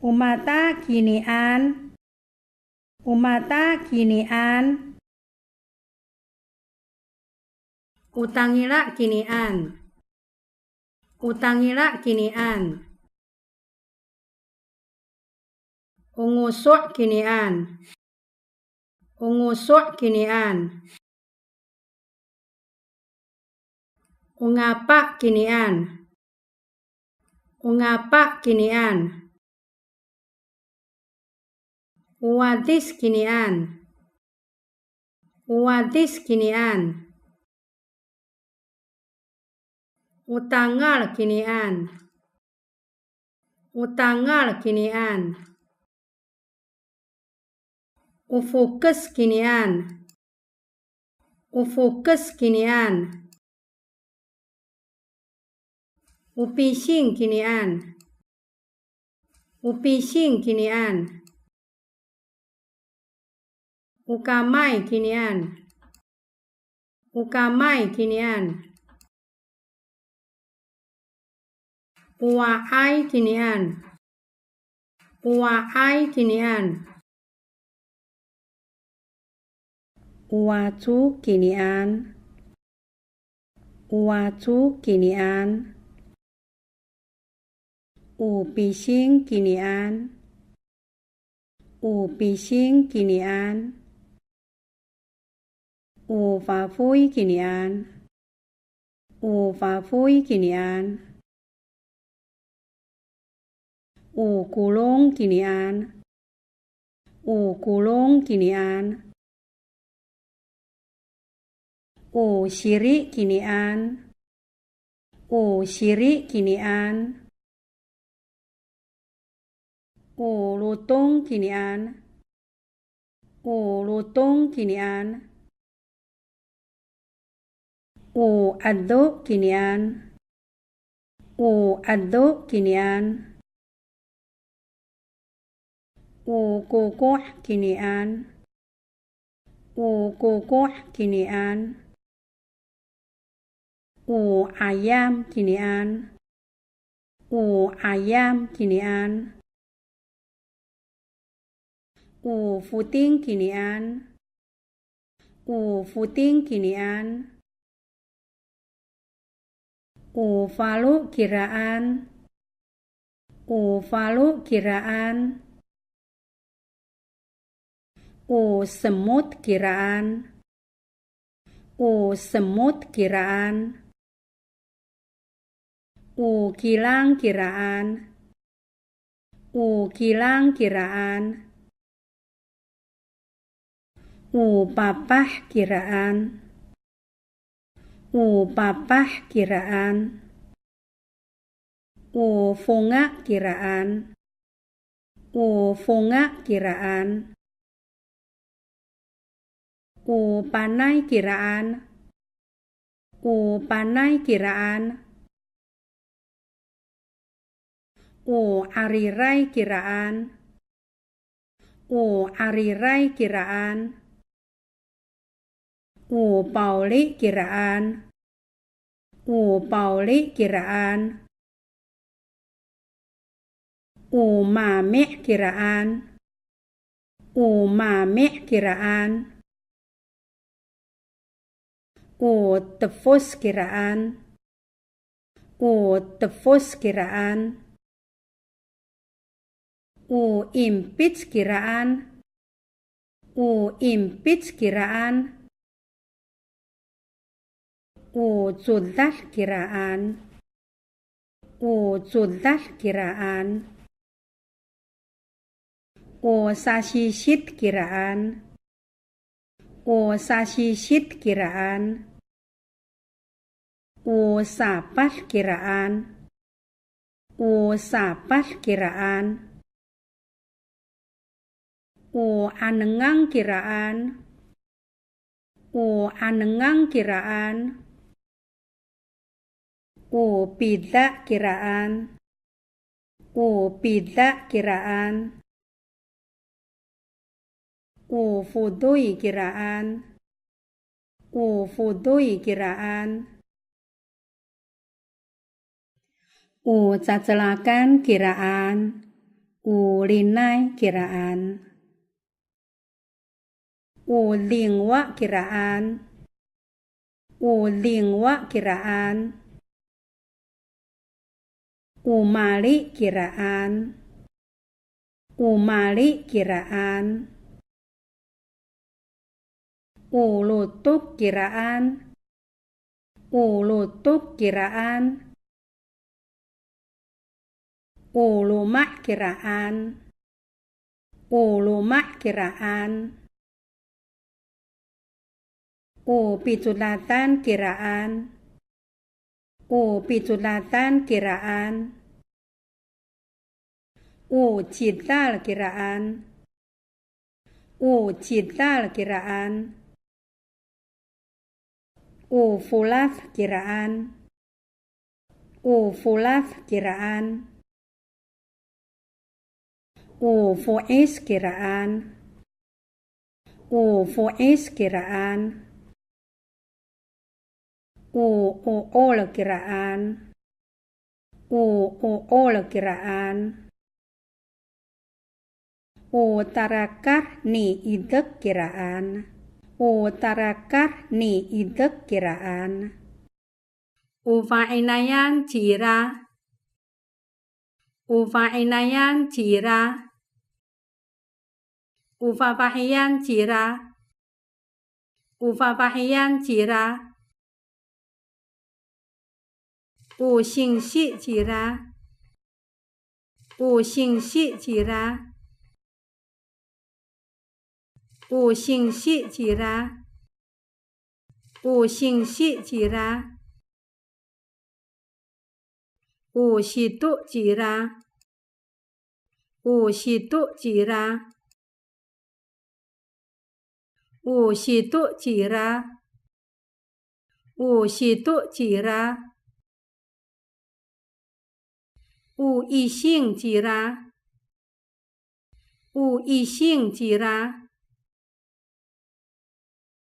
Umata kinian. Umata kinian. Utangila kinian. Utangila kinian. Ungusuk kinian. Ungusuk kinian. Ungapa kinian. Ungapa kinian. Uwadis kinian. Uwadis kinian. Utangal kinian. Utangal kinian. Ufukus kinian. Ufukus kinian. Upising kinian. Upising kinian. Ukamay kinian. Ukamay kinian. Uwaay kinian. Uwaay kinian. Uwacu kinian. Uwacu kinian. Upising kinian. Upising kinian. Ufafuy kinian. Ufafuy kinian. Ukulong kinian. Ukulong kinian. Usiri kinian. Usiri kinian. Ulutung kinian. Ulutung kinian. Uaddo kinian. Uaddo kinian. Ukukuh kinian. Ukukuh kinian. Ayam kinian. Ayam kinian. Futing kinian. Futing kinian. Falu kiraan. Falu kiraan. Semut kiraan. Semut kiraan. Kilang kiraan. Kilang kiraan. Papah kiraan. Papah kiraan. Funga kiraan. Funga kiraan. Panay kiraan. Panay kiraan. Ariray kiraan. Ariray kiraan. Pauli kiraan. Pauli kiraan. Mami kiraan. Mami kiraan. Tefus kiraan. Tefus kiraan. Impits kiraan. Impits kiraan. Sudah kiraan. Sudah kiraan. Sasisit kiraan. Sasisit kiraan. Sapal kiraan. Sapal kiraan. Anengang kiraan. Anengang kiraan. Pida kiraan. Pida kiraan. Fudui kiraan. Fudui kiraan. Cacelakan kiraan. linai kiraan. Lingwa kiraan. Lingwa kiraan. Mali kiraan. Mali kiraan. Lutuk kiraan. Lutuk kiraan. Lumak kiraan. Lumak kiraan. Pitulatan kiraan. Pitulatan kiraan. Cidal kiraan. Cidal kiraan. Fulas kiraan. Fulas kiraan. Fois kiraan. Fois kiraan. Ol kiraan. Ol kiraan. Tarakar ni idek kiraan. Tarakar ni idek kiraan. Fainayan cira. Fainayan cira. Fapahiyan cira. Fapahiyan cira. Xingxi cira. Xingxi cira. Xingxi cira. Xingxi cira. Xitu cira. Xitu cira. Xitu cira. Xitu cira. Yixing cira. Yixing cira.